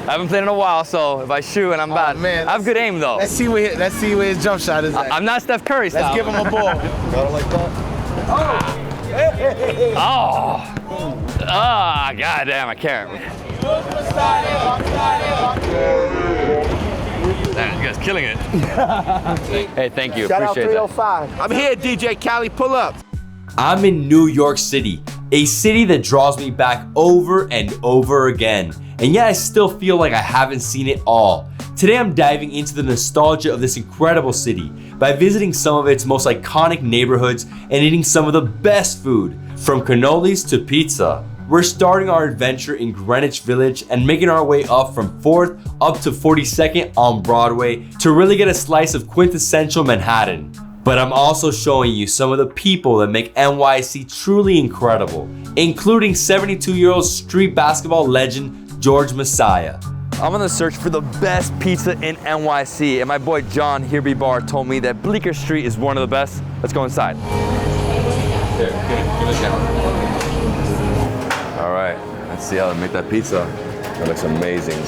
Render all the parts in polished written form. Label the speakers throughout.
Speaker 1: I haven't played in a while, so if I shoot and I'm bad,
Speaker 2: man,
Speaker 1: I have good aim though.
Speaker 2: Let's see where his jump shot is at.
Speaker 1: I'm not Steph Curry style.
Speaker 2: Let's give him a ball. Got it like that.
Speaker 1: Oh! Ah, goddamn, I can't. Damn, you guys killing it. Hey, thank you,
Speaker 2: Shout
Speaker 1: appreciate
Speaker 2: out 305.
Speaker 1: that.
Speaker 2: I'm here, DJ Cali, pull up.
Speaker 3: I'm in New York City, a city that draws me back over and over again. And yet I still feel like I haven't seen it all. Today I'm diving into the nostalgia of this incredible city by visiting some of its most iconic neighborhoods and eating some of the best food, from cannolis to pizza. We're starting our adventure in Greenwich Village and making our way up from 4th up to 42nd on Broadway to really get a slice of quintessential Manhattan. But I'm also showing you some of the people that make NYC truly incredible, including 72-year-old street basketball legend George Messiah.
Speaker 1: I'm on the search for the best pizza in NYC, and my boy John here Bar told me that Bleecker Street is one of the best. Let's go inside. Here, give this down. All right, let's see how they make that pizza. That looks amazing.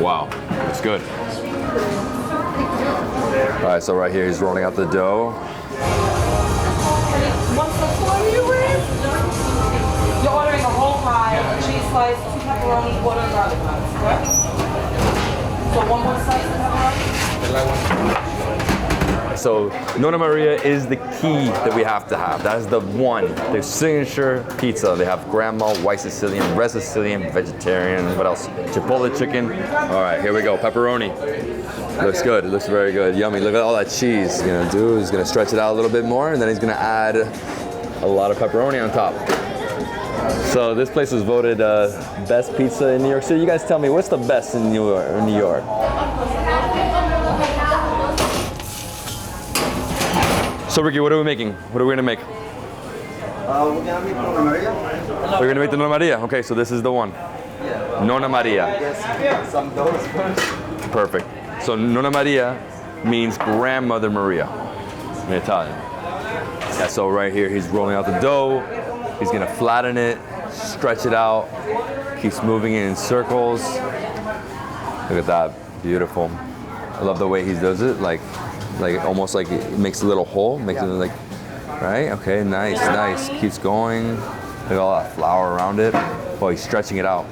Speaker 1: Wow, looks good. All right, so right here he's rolling out the dough.
Speaker 4: You're ordering a whole pie, cheese slice, 2 pepperoni, quarter garlic knots, correct? So 1 more slice of pepperoni?
Speaker 1: So Nonna Maria is the key that we have to have. That is the one, their signature pizza. They have grandma, white Sicilian, red Sicilian, vegetarian, what else? Chipotle chicken. All right, here we go, pepperoni. Looks good, it looks very good. Yummy, look at all that cheese. He's gonna do, he's gonna stretch it out a little bit more, and then he's gonna add a lot of pepperoni on top. So this place was voted best pizza in New York City. You guys tell me, what's the best in New York? So Ricky, what are we making? What are we gonna make?
Speaker 5: We're gonna make Nonna Maria.
Speaker 1: We're gonna make the Nonna Maria. Okay, so this is the one.
Speaker 5: Yeah.
Speaker 1: Nonna Maria.
Speaker 5: Yes, some doughs first.
Speaker 1: Perfect. So Nonna Maria means grandmother Maria in Italian. Yeah, so right here he's rolling out the dough. He's gonna flatten it, stretch it out, keeps moving it in circles. Look at that, beautiful. I love the way he does it, like almost like it makes a little hole, makes it like, right? Okay, nice, nice. Keeps going. Look at all that flour around it. Oh, he's stretching it out.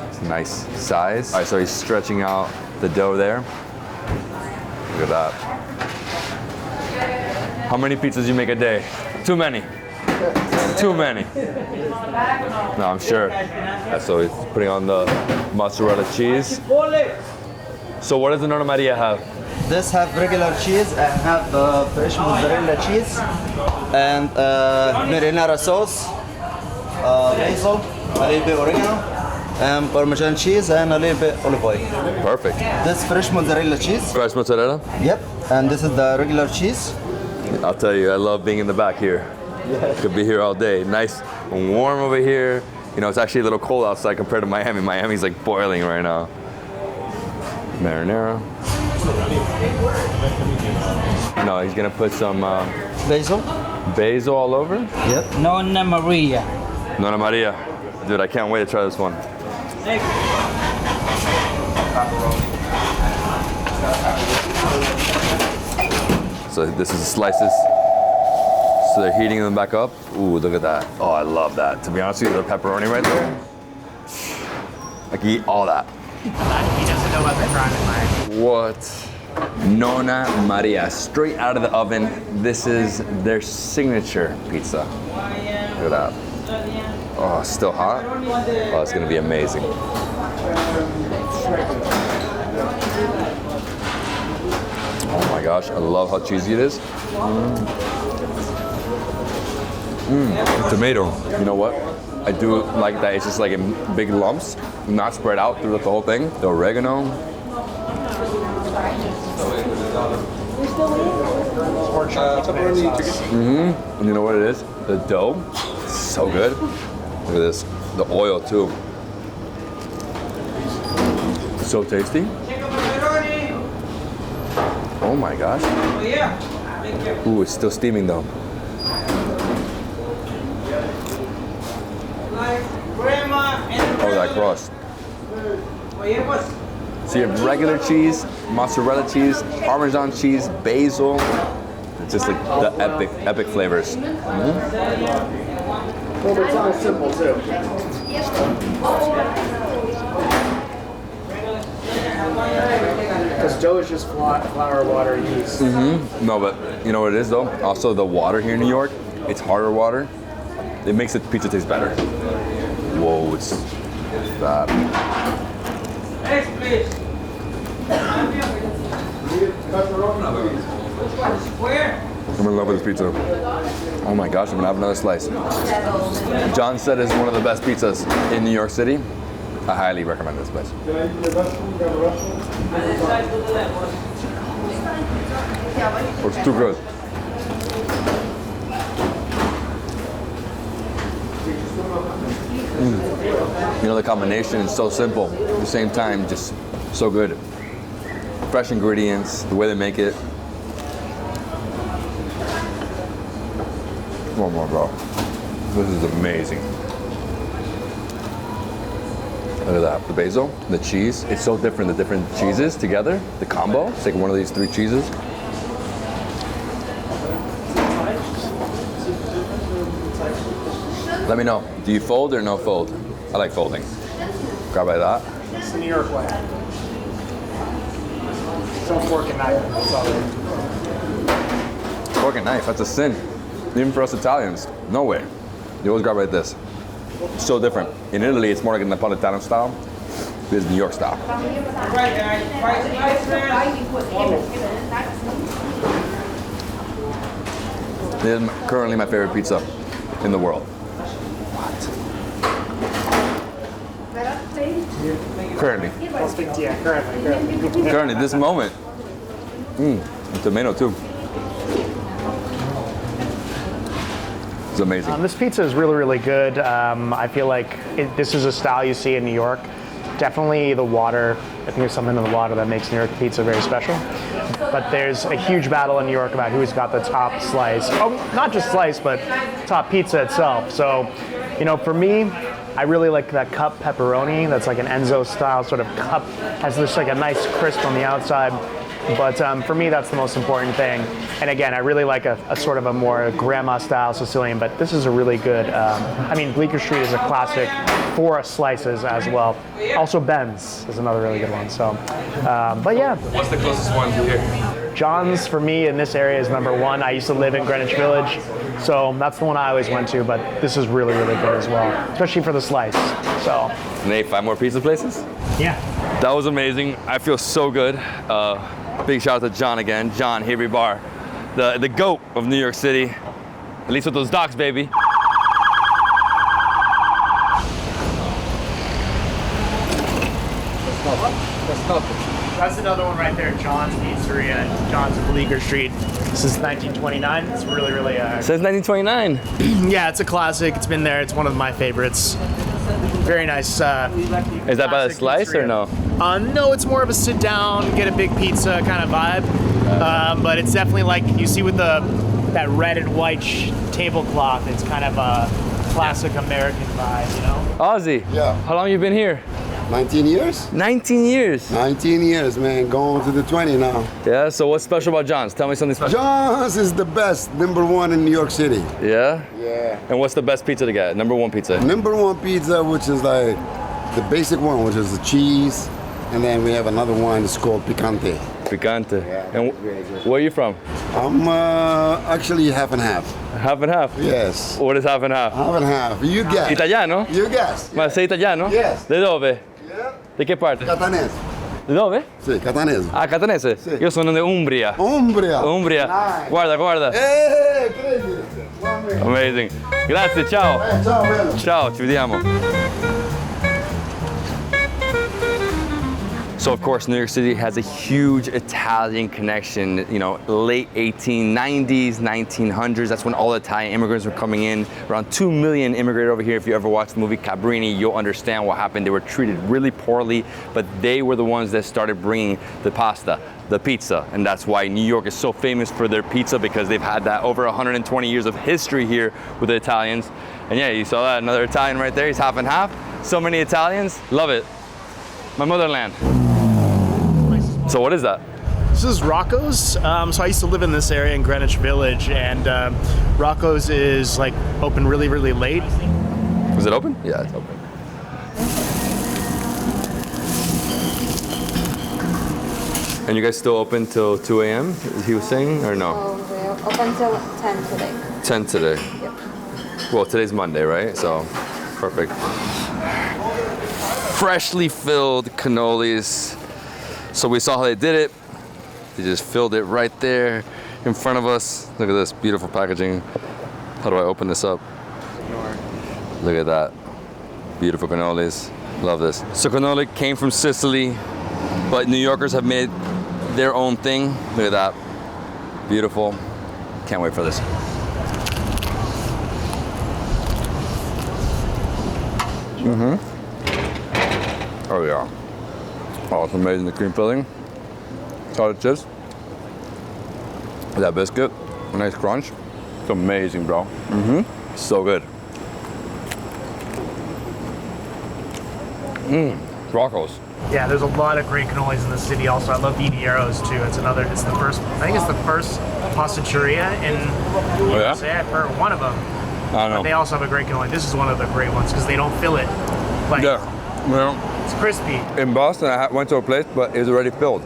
Speaker 1: It's a nice size. All right, so he's stretching out the dough there. Look at that. How many pizzas you make a day? Too many. Too many. No, I'm sure. So he's putting on the mozzarella cheese. So what does the Nonna Maria have?
Speaker 5: This have regular cheese and have fresh mozzarella cheese and marinara sauce, basil, a little bit oregano, and Parmesan cheese and a little bit olive oil.
Speaker 1: Perfect.
Speaker 5: This fresh mozzarella cheese.
Speaker 1: Fresh mozzarella?
Speaker 5: Yep. And this is the regular cheese.
Speaker 1: I'll tell you, I love being in the back here. Could be here all day. Nice and warm over here. You know, it's actually a little cold outside compared to Miami. Miami's like boiling right now. Marinara. No, he's gonna put some
Speaker 5: Basil.
Speaker 1: basil all over.
Speaker 5: Yep.
Speaker 6: Nonna Maria.
Speaker 1: Nonna Maria. Dude, I can't wait to try this one. So this is the slices. So they're heating them back up. Ooh, look at that. Oh, I love that. To be honest with you, the pepperoni right there. I can eat all that.
Speaker 6: He doesn't know what they're trying to find.
Speaker 1: What? Nonna Maria, straight out of the oven. This is their signature pizza. Look at that. Oh, still hot? Oh, it's gonna be amazing. Oh my gosh, I love how cheesy it is. The tomato. You know what? I do like that it's just like in big lumps, not spread out through the whole thing. The oregano. And you know what it is? The dough. It's so good. Look at this. The oil too. So tasty. Oh my gosh. Ooh, it's still steaming though. Oh, that crust. So you have regular cheese, mozzarella cheese, Parmesan cheese, basil. It's just like the epic flavors.
Speaker 2: Well, it's not simple too. Because dough is just flour, water, yeast.
Speaker 1: No, but you know what it is though? Also the water here in New York, it's harder water. It makes the pizza taste better. Whoa, it's that. I'm in love with this pizza. Oh my gosh, I'm gonna have another slice. John said it's one of the best pizzas in New York City. I highly recommend this place. It's too good. You know, the combination is so simple. At the same time, just so good. Fresh ingredients, the way they make it. One more, bro. This is amazing. Look at that, the basil, the cheese. It's so different, the different cheeses together, the combo. It's like one of these 3 cheeses. Let me know, do you fold or no fold? I like folding. Grab like that.
Speaker 2: It's the New York way. Don't fork and knife. That's all it is.
Speaker 1: Fork and knife, that's a sin. Even for us Italians, no way. You always grab like this. So different. In Italy, it's more like a Napolitano style. This is New York style. This is currently my favorite pizza in the world. Currently. Currently, this moment. Tomato too. It's amazing.
Speaker 7: This pizza is really, really good. I feel like this is a style you see in New York. Definitely the water. I think there's something in the water that makes New York pizza very special. But there's a huge battle in New York about who's got the top slice. Oh, not just slice, but top pizza itself. So, you know, for me, I really like that cup pepperoni. That's like an Enzo style sort of cup. Has this like a nice crisp on the outside. But for me, that's the most important thing. And again, I really like a sort of a more grandma style Sicilian, but this is a really good, I mean, Bleecker Street is a classic for slices as well. Also Ben's is another really good one. So, but yeah.
Speaker 1: What's the closest one here?
Speaker 7: John's for me in this area is #1. I used to live in Greenwich Village, so that's the one I always went to, but this is really, really good as well, especially for the slice. So.
Speaker 1: Nate, 5 more pizza places?
Speaker 7: Yeah.
Speaker 1: That was amazing. I feel so good. Big shout out to John again. John, here we bar. The GOAT of New York City. At least with those docs, baby.
Speaker 7: That's another one right there, John's Pizzeria, John's at Bleecker Street. This is 1929. It's really, really.
Speaker 1: Since 1929.
Speaker 7: Yeah, it's a classic. It's been there. It's one of my favorites. Very nice.
Speaker 1: Is that by the slice
Speaker 7: pizzeria.
Speaker 1: or no?
Speaker 7: No, it's more of a sit down, get a big pizza kind of vibe. But it's definitely like you see with that red and white tablecloth. It's kind of a classic American vibe, you know?
Speaker 1: Ozzy.
Speaker 8: Yeah.
Speaker 1: How long you been here?
Speaker 8: 19 years?
Speaker 1: 19 years.
Speaker 8: 19 years, man. Going to the 20 now.
Speaker 1: Yeah, so what's special about John's? Tell me something special.
Speaker 8: John's is the best, #1 in New York City.
Speaker 1: Yeah?
Speaker 8: Yeah.
Speaker 1: And what's the best pizza to get? #1 pizza?
Speaker 8: #1 pizza, which is like the basic one, which is the cheese. And then we have another one, it's called Picante.
Speaker 1: Picante.
Speaker 8: Yeah,
Speaker 1: And
Speaker 8: it's really good.
Speaker 1: where are you from?
Speaker 8: I'm actually half and half.
Speaker 1: Half and half?
Speaker 8: Yes.
Speaker 1: What is half and half?
Speaker 8: Half and half. You guess.
Speaker 1: Italiano?
Speaker 8: You guess.
Speaker 1: Ma sei italiano?
Speaker 8: Yes.
Speaker 1: De dove?
Speaker 8: Yeah.
Speaker 1: Di che parte?
Speaker 8: Catanese.
Speaker 1: Di dove?
Speaker 8: Sì, catanese.
Speaker 1: Ah, catanese?
Speaker 8: Sì.
Speaker 1: Io sono di Umbria.
Speaker 8: Umbria.
Speaker 1: Umbria.
Speaker 8: Nice.
Speaker 1: Guarda, guarda.
Speaker 8: Crazy.
Speaker 1: Amazing. Grazie, ciao.
Speaker 8: Ciao, bello.
Speaker 1: Ciao, ci vediamo. So of course, New York City has a huge Italian connection, you know, late 1890s, 1900s, that's when all Italian immigrants were coming in. Around 2 million immigrated over here. If you ever watched the movie Cabrini, you'll understand what happened. They were treated really poorly, but they were the ones that started bringing the pasta, the pizza, and that's why New York is so famous for their pizza, because they've had that over 120 years of history here with the Italians. And yeah, you saw that, another Italian right there, he's half and half. So many Italians, love it. my motherland. So what is that?
Speaker 7: This is Rocco's. So I used to live in this area in Greenwich Village, and Rocco's is like open really, really late.
Speaker 1: Is it open? Yeah, it's open. And you guys still open till 2 a.m., he was saying, or no?
Speaker 9: Oh, we're open till 10 today.
Speaker 1: 10 today.
Speaker 9: Yep.
Speaker 1: Well, today's Monday, right? So, perfect. Freshly filled cannolis. So we saw how they did it. They just filled it right there in front of us. Look at this beautiful packaging. How do I open this up? Look at that. Beautiful cannolis. Love this. So cannoli came from Sicily, but New Yorkers have made their own thing. Look at that. Beautiful. Can't wait for this. Oh yeah. Oh, it's amazing, the cream filling. Cottage chips. That biscuit, a nice crunch. It's amazing, bro. So good. Rocco's.
Speaker 7: Yeah, there's a lot of great cannolis in the city. Also, I love Viniero's too. It's the first. I think it's the first pasticceria in
Speaker 1: Oh yeah?
Speaker 7: USA. I've heard one of them.
Speaker 1: I don't know.
Speaker 7: They also have a great cannoli. This is one of the great ones because they don't fill it. Like,
Speaker 1: Yeah. Well,
Speaker 7: it's crispy.
Speaker 1: in Boston, I went to a place, but it was already filled.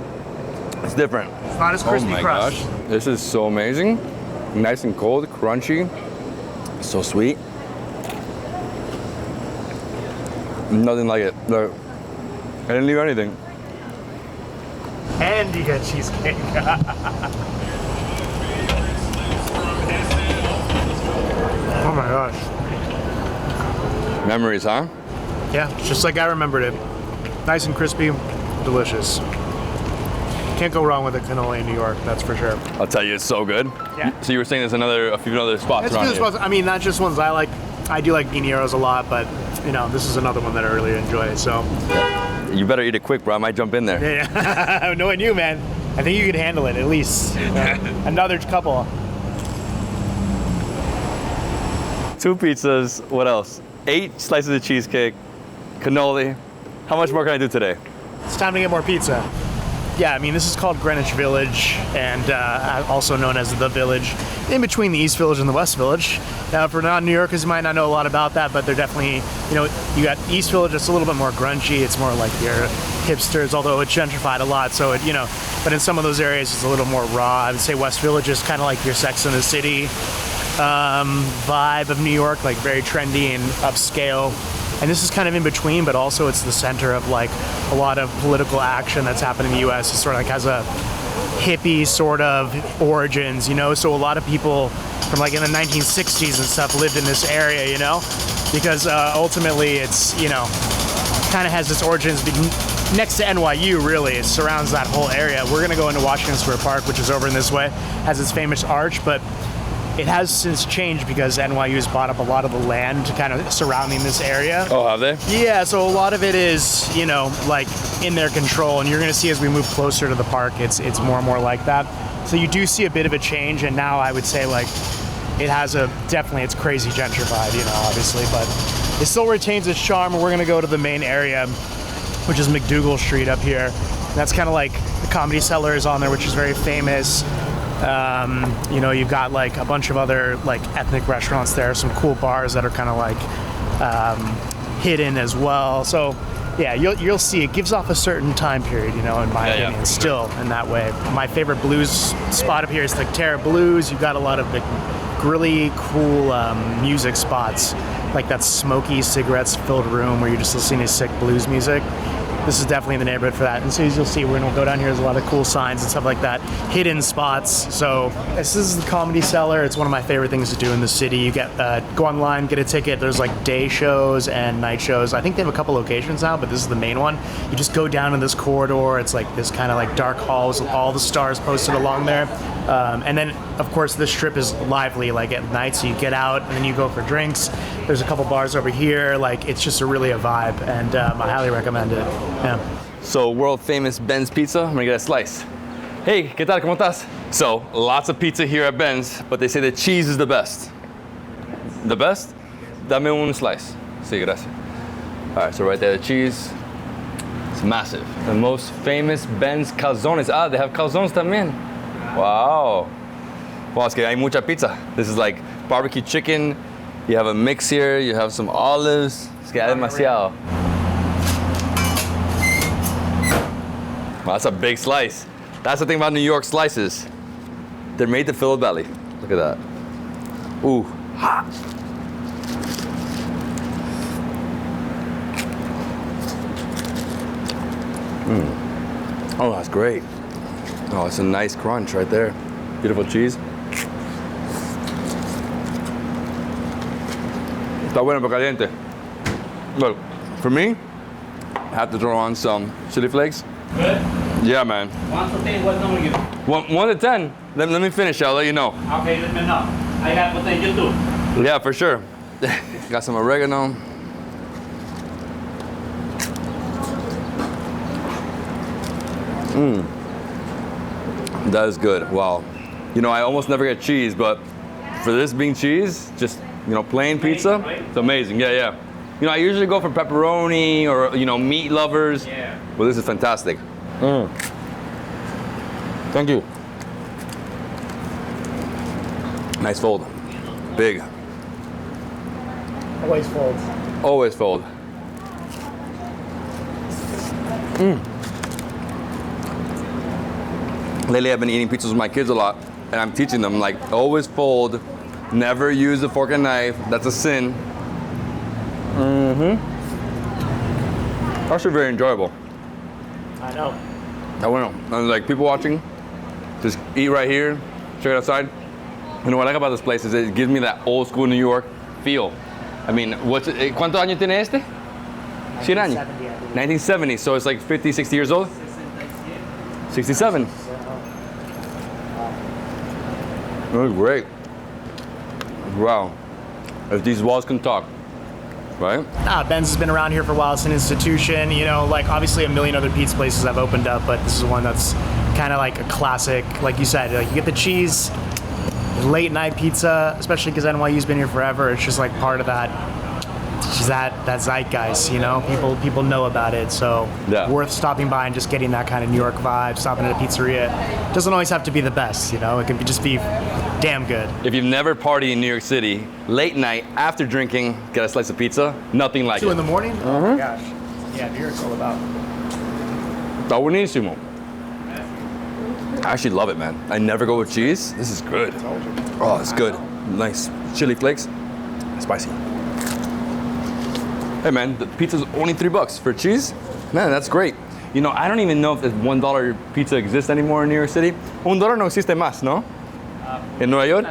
Speaker 1: It's different.
Speaker 7: It's not as crispy
Speaker 1: oh my
Speaker 7: crust.
Speaker 1: gosh. This is so amazing. Nice and cold, crunchy. So sweet. Nothing like it. Look, I didn't leave anything.
Speaker 7: And you get cheesecake. Oh my gosh.
Speaker 1: Memories, huh?
Speaker 7: Yeah, it's just like I remembered it. Nice and crispy, delicious. Can't go wrong with a cannoli in New York, that's for sure.
Speaker 1: I'll tell you, it's so good.
Speaker 7: Yeah.
Speaker 1: So you were saying there's a few other spots
Speaker 7: It's
Speaker 1: around
Speaker 7: good
Speaker 1: here.
Speaker 7: spots. I mean, not just ones I like. I do like Viniero's a lot, but you know, this is another one that I really enjoy. So
Speaker 1: You better eat it quick, bro. I might jump in there.
Speaker 7: yeah, knowing you, man, I think you could handle it at least. Another couple.
Speaker 1: 2 pizzas. What else? 8 slices of cheesecake, cannoli. How much more can I do today?
Speaker 7: It's time to get more pizza. Yeah, I mean, this is called Greenwich Village, and also known as the Village, in between the East Village and the West Village. Now, for non-New Yorkers, you might not know a lot about that, but they're definitely, you know, you got East Village, it's a little bit more grungy, it's more like your hipsters, although it's gentrified a lot, so it, you know, but in some of those areas, it's a little more raw. I would say West Village is kind of like your Sex and the City vibe of New York, like very trendy and upscale. And this is kind of in between, but also it's the center of like a lot of political action that's happened in the US. It sort of like has a hippie sort of origins, you know? So a lot of people from like in the 1960s and stuff lived in this area, you know? Because ultimately it's, you know, kind of has its origins next to NYU, really. It surrounds that whole area. We're gonna go into Washington Square Park, which is over in this way, has its famous arch, but it has since changed because NYU has bought up a lot of the land kind of surrounding this area.
Speaker 1: Oh, have they?
Speaker 7: Yeah, so a lot of it is, you know, like in their control, and you're gonna see as we move closer to the park, it's more and more like that. So you do see a bit of a change, and now I would say like it has definitely it's crazy gentrified, you know, obviously, but it still retains its charm. We're gonna go to the main area, which is McDougal Street up here. And that's kind of like the Comedy Cellar is on there, which is very famous. You know, you've got like a bunch of other like ethnic restaurants there, some cool bars that are kind of like hidden as well. So yeah, you'll see it gives off a certain time period, you know, in my opinion, still in that way. My favorite blues spot up here is like Terra Blues. You've got a lot of like really cool music spots, like that smoky cigarettes filled room where you're just listening to sick blues music. This is definitely the neighborhood for that. And so as you'll see, when we'll go down here, there's a lot of cool signs and stuff like that, hidden spots. So this is the Comedy Cellar. It's one of my favorite things to do in the city. You get go online, get a ticket. There's like day shows and night shows. I think they have a couple locations now, but this is the main one. You just go down in this corridor. It's like this kind of like dark halls with all the stars posted along there. And then, of course, this strip is lively like at night, so you get out and then you go for drinks. There's a couple bars over here. Like, it's just really a vibe, and I highly recommend it. Yeah.
Speaker 1: So world famous Ben's Pizza. I'm gonna get a slice. Hey, ¿qué tal? ¿Cómo estás? So lots of pizza here at Ben's, but they say the cheese is the best. The best? Dame un slice. Sí, gracias. All right, so right there, the cheese. It's massive. The most famous Ben's calzones. Ah, they have calzones también. Wow. Wow, es que hay mucha pizza. This is like barbecue chicken. You have a mix here. You have some olives. Es que hay demasiado. Wow, that's a big slice. That's the thing about New York slices. They're made to fill a belly. Look at that. Ooh, hot. Oh, that's great. Oh, it's a nice crunch right there. Beautiful cheese. Está bueno pero caliente. Look, for me, I have to throw on some chili flakes.
Speaker 6: Good?
Speaker 1: Yeah, man.
Speaker 6: 1 to 10, what number you?
Speaker 1: 1 to 10. Let me finish. I'll let you know.
Speaker 6: Okay, let me know. I have to thank you too.
Speaker 1: Yeah, for sure. Got some oregano. That is good. Wow. You know, I almost never get cheese, but for this being cheese, just, you know, plain pizza, it's amazing. Yeah, yeah. You know, I usually go for pepperoni or, you know, meat lovers.
Speaker 6: Yeah.
Speaker 1: Well, this is fantastic. Thank you. Nice fold. Big.
Speaker 7: Always folds.
Speaker 1: Always fold. Lately, I've been eating pizzas with my kids a lot, and I'm teaching them, like, always fold, never use a fork and knife. That's a sin. Actually very enjoyable.
Speaker 7: I know.
Speaker 1: I want to, like, people watching, just eat right here, check it outside. You know what I like about this place is it gives me that old school New York feel. I mean, ¿cuántos años tiene este? 100 años. 1970, so it's like 50, 60 years old? 67. Oh, great. Wow. If these walls can talk, right?
Speaker 7: Ben's has been around here for a while. It's an institution. You know, like obviously a million other pizza places have opened up, but this is one that's kind of like a classic. Like you said, like you get the cheese, late night pizza, especially because NYU's been here forever. It's just like part of that. It's just that zeitgeist, you know. People know about it, so
Speaker 1: Yeah.
Speaker 7: worth stopping by and just getting that kind of New York vibe. Stopping at a pizzeria doesn't always have to be the best, you know. It can just be damn good.
Speaker 1: If you've never partied in New York City, late night, after drinking, get a slice of pizza, nothing like
Speaker 7: 2
Speaker 1: it.
Speaker 7: in the morning? Oh my gosh. Yeah, New York's all about.
Speaker 1: Está buenísimo. I actually love it, man. I never go with cheese. This is good. Oh, it's good. Nice chili flakes. Spicy. Hey, man, the pizza's only $3 for cheese. Man, that's great. You know, I don't even know if this $1 pizza exists anymore in New York City. $1 no existe más, ¿no? In Nueva York?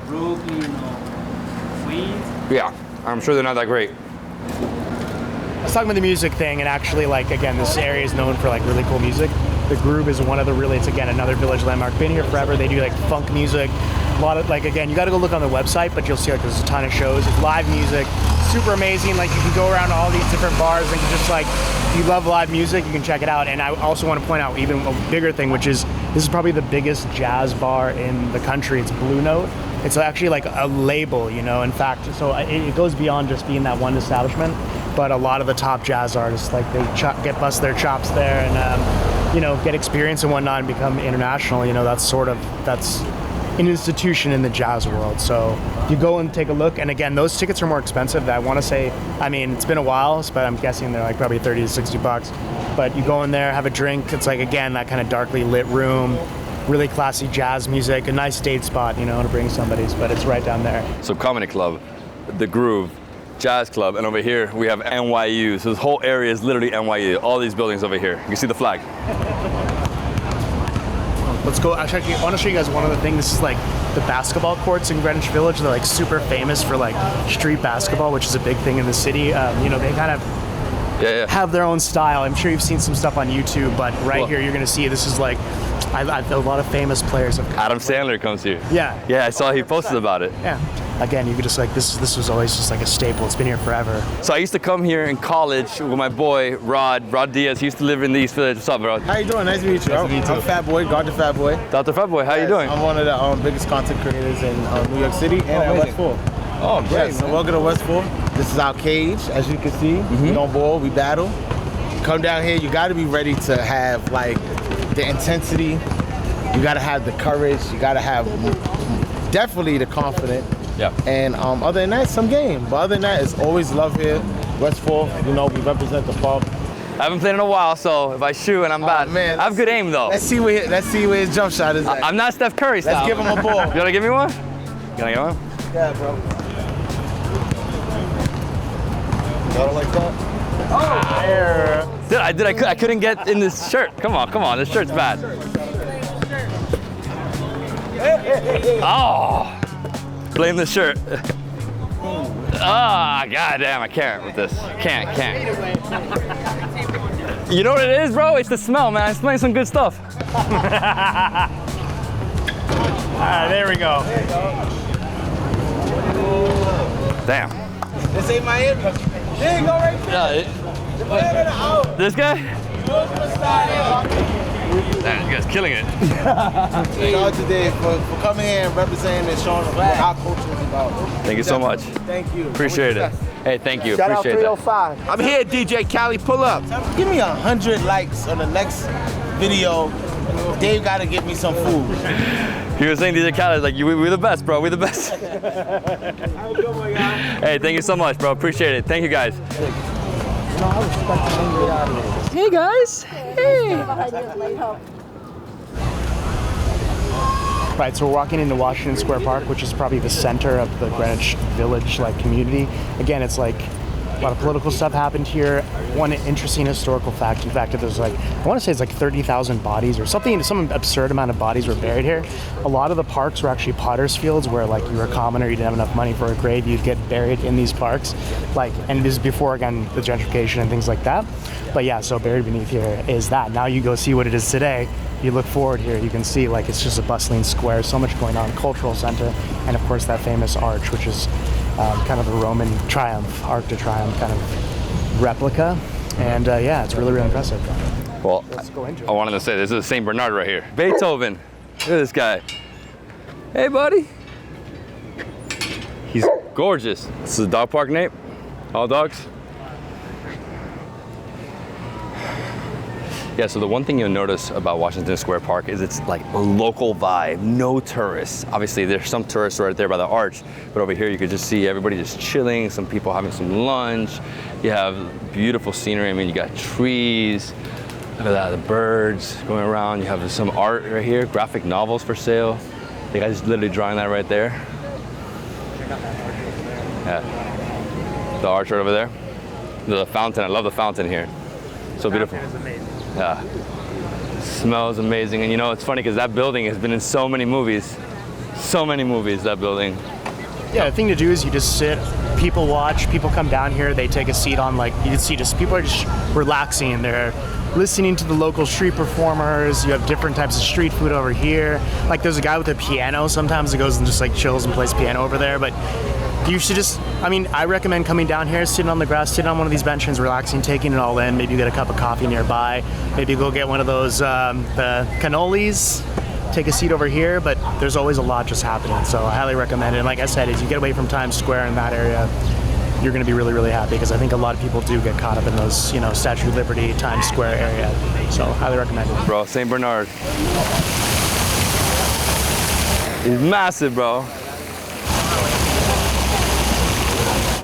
Speaker 6: Brooklyn or Queens.
Speaker 1: Yeah, I'm sure they're not that great.
Speaker 7: I was talking about the music thing, and actually, like, again, this area is known for, like, really cool music. The Groove is one of the really, it's, again, another Village landmark. Been here forever. They do, like, funk music. A lot of, like, again, you got to go look on the website, but you'll see, like, there's a ton of shows. It's live music. Super amazing. Like, you can go around to all these different bars and just, like, if you love live music, you can check it out. And I also want to point out even a bigger thing, which is this is probably the biggest jazz bar in the country. It's Blue Note. It's actually like a label, you know. In fact, so it goes beyond just being that one establishment. But a lot of the top jazz artists, like they get bust their chops there and you know, get experience and whatnot and become international. You know, that's an institution in the jazz world. So you go and take a look, and again, those tickets are more expensive. I want to say, I mean, it's been a while, but I'm guessing they're like probably $30 to $60. But you go in there, have a drink. It's like, again, that kind of darkly lit room, really classy jazz music, a nice date spot, you know, to bring somebody's, but it's right down there.
Speaker 1: So Comedy Club, The Groove, Jazz Club, and over here we have NYU. So this whole area is literally NYU. All these buildings over here. You can see the flag.
Speaker 7: Let's go. Actually, I want to show you guys one other thing. This is like the basketball courts in Greenwich Village. They're like super famous for like street basketball, which is a big thing in the city. You know, they kind of have their own style. I'm sure you've seen some stuff on YouTube, but here you're gonna see this is like a lot of famous players have come.
Speaker 1: Adam Sandler comes here.
Speaker 7: Yeah.
Speaker 1: Yeah, I saw he posted about it.
Speaker 7: Yeah. Again, you could just like this was always just like a staple. It's been here forever.
Speaker 1: So I used to come here in college with my boy Rod Diaz. He used to live in the East Village. What's up, bro?
Speaker 2: How you doing? Nice to meet you. I'm Fat Boy, Dr. Fat Boy.
Speaker 1: Dr. Fat Boy, how you doing?
Speaker 2: I'm one of the biggest content creators in New York City and at West 4.
Speaker 1: Oh, great.
Speaker 2: Yes, so welcome to West 4. This is our cage, as you can see. We don't boil, we battle. come down here, you got to be ready to have like the intensity. You got to have the courage. You got to have definitely the confidence.
Speaker 1: Yeah.
Speaker 2: And other than that, some game. But other than that, it's always love here. West Fork, you know, we represent the park.
Speaker 1: I haven't played in a while, so if I shoot and I'm bad,
Speaker 2: man,
Speaker 1: I have good aim though.
Speaker 2: Let's see where his jump shot is at.
Speaker 1: I'm not Steph Curry style.
Speaker 2: Let's give him a ball.
Speaker 1: You wanna give me one? Can I get one?
Speaker 2: Yeah, bro. Got it like that? Oh!
Speaker 1: Dude, I couldn't get in this shirt. Come on, this shirt's bad. Oh! Blame the shirt. Ah, goddamn, I can't with this. Can't. You know what it is, bro? It's the smell, man. I'm smelling some good stuff.
Speaker 7: There we go.
Speaker 1: Damn.
Speaker 2: This ain't Miami. There you go right there.
Speaker 1: This guy? Damn, you guys killing it.
Speaker 2: Thank y'all today for coming here and representing and showing what our culture is about.
Speaker 1: Thank you so much.
Speaker 2: Thank you.
Speaker 1: Appreciate it. Hey, thank you.
Speaker 2: Shout
Speaker 1: Appreciate
Speaker 2: out
Speaker 1: that.
Speaker 2: 305. I'm here, DJ Cali. Pull up. Give me 100 likes on the next video. Dave gotta get me some food.
Speaker 1: You were saying DJ Khaled, like, we're the best, bro. We're the best. Hey, thank you so much, bro. Appreciate it. Thank you, guys. Hey, guys. Hey.
Speaker 7: Right, so we're walking into Washington Square Park, which is probably the center of the Greenwich Village like community. Again, it's like a lot of political stuff happened here. One interesting historical fact, in fact, there's like, I want to say it's like 30,000 bodies or something, some absurd amount of bodies were buried here. A lot of the parks were actually potter's fields where like you were a commoner, you didn't have enough money for a grave, you'd get buried in these parks. Like, and this is before, again, the gentrification and things like that. But yeah, so buried beneath here is that. Now you go see what it is today. You look forward here, you can see like it's just a bustling square, so much going on, cultural center, and of course that famous arch, which is kind of a Roman triumph, Arc de Triomphe kind of replica. And yeah, it's really, really impressive.
Speaker 1: Well,
Speaker 7: Let's go into it.
Speaker 1: I wanted to say, this is St. Bernard right here. Beethoven. Look at this guy. Hey, buddy. He's gorgeous. This is a dog park, Nate? All dogs? Yeah, so the one thing you'll notice about Washington Square Park is it's like a local vibe, no tourists. Obviously, there's some tourists right there by the arch, but over here you could just see everybody just chilling, some people having some lunch. You have beautiful scenery. I mean, you got trees, look at that, the birds going around. You have some art right here, graphic novels for sale. The guy's literally drawing that right there. Yeah, the arch right over there. The fountain, I love the fountain here. So beautiful. Yeah, smells amazing. And you know, it's funny because that building has been in so many movies, that building.
Speaker 7: Yeah, the thing to do is you just sit, people watch, people come down here, they take a seat on, like, you can see just people are just relaxing. They're listening to the local street performers. You have different types of street food over here. Like there's a guy with a piano sometimes that goes and just like chills and plays piano over there. But you should just, I mean, I recommend coming down here, sitting on the grass, sitting on one of these benches, relaxing, taking it all in. Maybe you get a cup of coffee nearby. Maybe go get one of those, the cannolis. Take a seat over here, but there's always a lot just happening. So I highly recommend it. And like I said, as you get away from Times Square in that area, you're going to be really, really happy because I think a lot of people do get caught up in those, you know, Statue of Liberty, Times Square area. So highly recommend it.
Speaker 1: Bro, St. Bernard. He's massive, bro.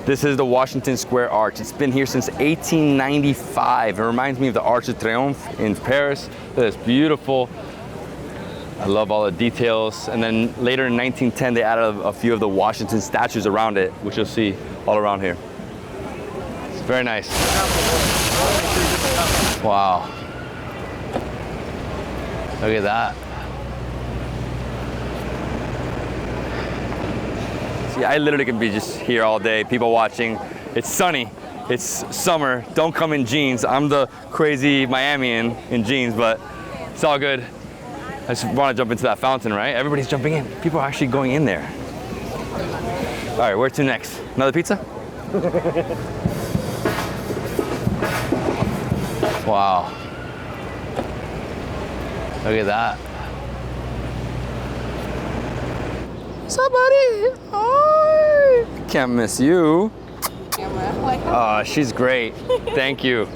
Speaker 1: This is the Washington Square Arch. It's been here since 1895. It reminds me of the Arc de Triomphe in Paris. It's beautiful. I love all the details. And then later in 1910, they added a few of the Washington statues around it, which you'll see all around here. It's very nice. Wow. Look at that. See, I literally could be just here all day, people watching. It's sunny, it's summer. Don't come in jeans. I'm the crazy Miamian in jeans, but it's all good. I just want to jump into that fountain, right? Everybody's jumping in. People are actually going in there. All right, where to next? Another pizza? Wow. Look at that. Somebody! Hi! Can't miss you. Oh, she's great. Thank you.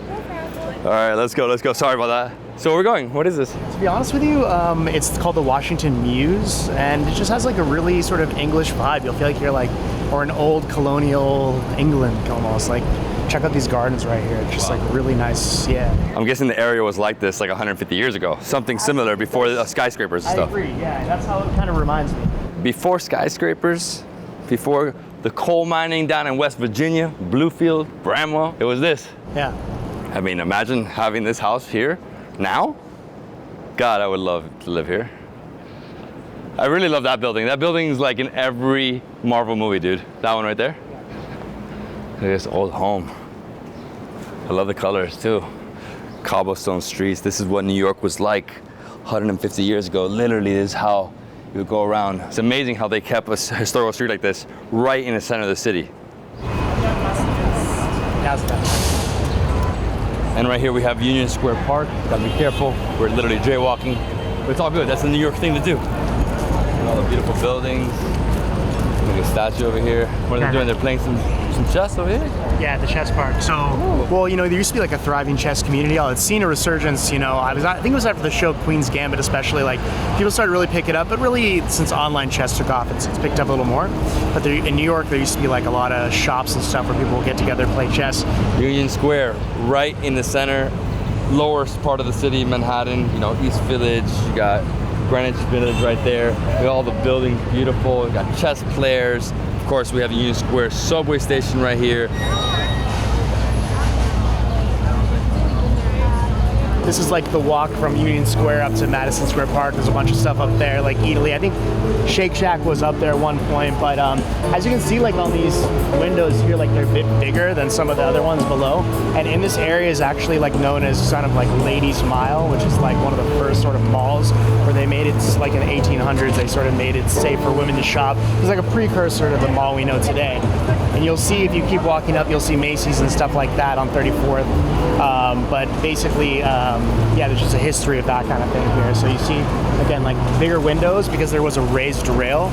Speaker 1: All right, let's go, let's go. Sorry about that. So we're going. What is this?
Speaker 7: To be honest with you, it's called the Washington Muse, and it just has like a really sort of English vibe. You'll feel like you're like, or an old colonial England almost. Like, check out these gardens right here. It's just like really nice, yeah.
Speaker 1: I'm guessing the area was like this like 150 years ago. Something similar before the skyscrapers and stuff.
Speaker 7: I agree, yeah. That's how it kind of reminds me.
Speaker 1: Before skyscrapers, before the coal mining down in West Virginia, Bluefield, Bramwell, it was this.
Speaker 7: Yeah.
Speaker 1: I mean, imagine having this house here now. God, I would love to live here. I really love that building. That building's like in every Marvel movie, dude. That one right there. Look at this old home. I love the colors too. Cobblestone streets. This is what New York was like 150 years ago. Literally, this is how you would go around. It's amazing how they kept a historical street like this right in the center of the city. And right here we have Union Square Park. Gotta be careful. We're literally jaywalking. But it's all good. That's a New York thing to do. And all the beautiful buildings. Look at a statue over here. What are they doing? They're playing some chess over here?
Speaker 7: Yeah, the chess park. So, well, you know, there used to be like a thriving chess community. It's seen a resurgence, you know. I think it was after the show Queen's Gambit especially, like people started really pick it up, but really since online chess took off, it's picked up a little more. But there, in New York, there used to be like a lot of shops and stuff where people would get together and play chess.
Speaker 1: Union Square, right in the center, lower part of the city, Manhattan, you know, East Village, you got Greenwich Village right there. We got all the buildings beautiful. We got chess players. Of course, we have the Union Square subway station right here.
Speaker 7: This is like the walk from Union Square up to Madison Square Park. There's a bunch of stuff up there, like Italy. I think Shake Shack was up there at one point, but as you can see, like on these windows here, like they're a bit bigger than some of the other ones below. And in this area is actually like known as kind of like Ladies Mile, which is like one of the first sort of malls where they made it, like in the 1800s, they sort of made it safe for women to shop. It's like a precursor to the mall we know today. And you'll see, if you keep walking up, you'll see Macy's and stuff like that on 34th. But basically, yeah, there's just a history of that kind of thing here. So you see, again, like bigger windows because there was a raised rail,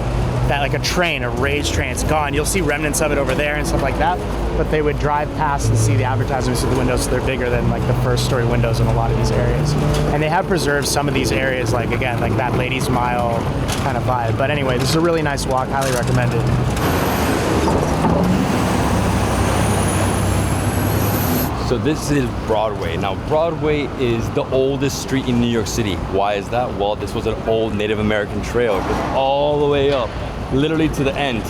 Speaker 7: that like a train, a raised train, it's gone. You'll see remnants of it over there and stuff like that, but they would drive past and see the advertisements through the windows, so they're bigger than like the first story windows in a lot of these areas. And they have preserved some of these areas, like again, like that Ladies Mile kind of vibe. But anyway, this is a really nice walk, highly recommended.
Speaker 1: So this is Broadway. Now Broadway is the oldest street in New York City. Why is that? Well, this was an old Native American trail. It goes all the way up, literally to the end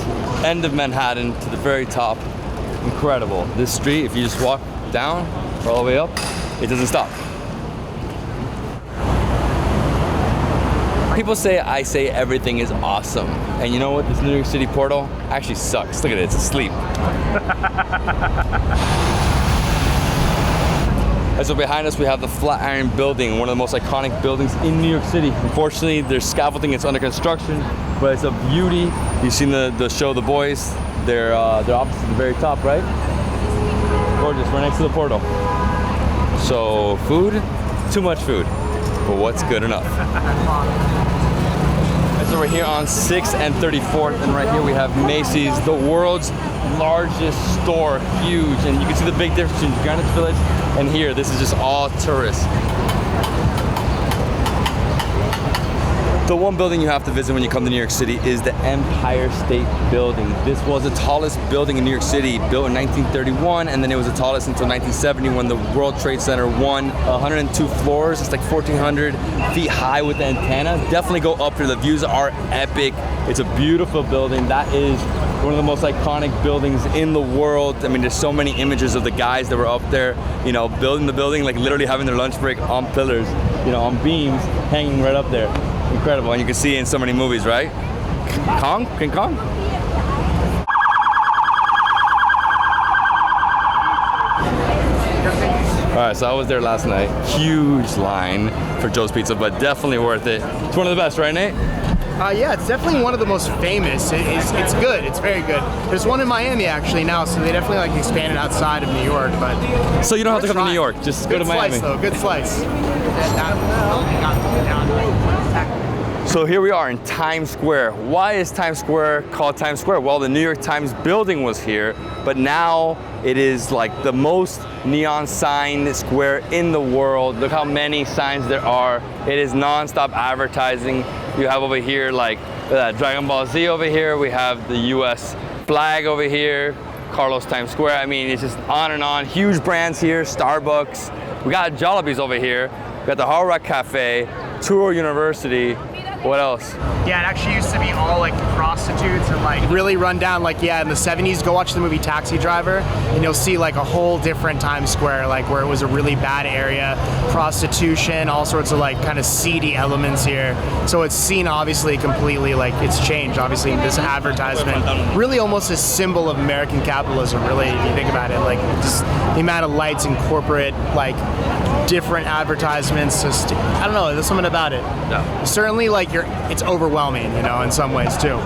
Speaker 1: of Manhattan, to the very top. Incredible. This street, if you just walk down, all the way up, it doesn't stop. People say I say everything is awesome. And you know what? This New York City portal actually sucks. Look at it, it's asleep. And so behind us we have the Flatiron Building, one of the most iconic buildings in New York City. Unfortunately, there's scaffolding, it's under construction, but it's a beauty. You've seen the show The Boys, their office at the very top, right? Gorgeous, right next to the portal. So food, too much food, but what's good enough? And so we're here on 6th and 34th, and right here we have Macy's, the world's largest store, huge, and you can see the big difference between Greenwich Village and here. This is just all tourists. The one building you have to visit when you come to New York City is the Empire State Building. This was the tallest building in New York City, built in 1931, and then it was the tallest until 1970 when the World Trade Center won. 102 floors, it's like 1,400 feet high with the antenna. Definitely go up here, the views are epic. It's a beautiful building. That is one of the most iconic buildings in the world. I mean, there's so many images of the guys that were up there, you know, building the building, like literally having their lunch break on pillars, you know, on beams, hanging right up there. Incredible, and you can see it in so many movies, right? King Kong? All right, so I was there last night. Huge line for Joe's Pizza, but definitely worth it. It's one of the best, right, Nate?
Speaker 7: Yeah, it's definitely one of the most famous. It's good. It's very good. There's one in Miami actually now, so they definitely like expanded outside of New York. But
Speaker 1: so you don't have to come to New York. Just go to Miami.
Speaker 7: Good slice though. Good slice.
Speaker 1: So here we are in Times Square. Why is Times Square called Times Square? Well, the New York Times building was here, but now it is like the most neon sign square in the world. Look how many signs there are. It is non-stop advertising. You have over here like Dragon Ball Z over here. We have the US flag over here, Carlos Times Square. I mean, it's just on and on. Huge brands here, Starbucks. We got Jollibee's over here. We got the Hard Rock Cafe, Touro University. What else?
Speaker 7: Yeah, it actually used to be all like prostitutes and like really run down. Like, yeah, in the 70s, go watch the movie Taxi Driver and you'll see like a whole different Times Square, like where it was a really bad area, prostitution, all sorts of like kind of seedy elements here. So it's seen obviously completely, like it's changed. Obviously this advertisement, really almost a symbol of American capitalism, really, if you think about it. Like just the amount of lights and corporate, like different advertisements, just, I don't know, there's something about it.
Speaker 1: Yeah.
Speaker 7: Certainly like it's overwhelming, you know, in some ways too.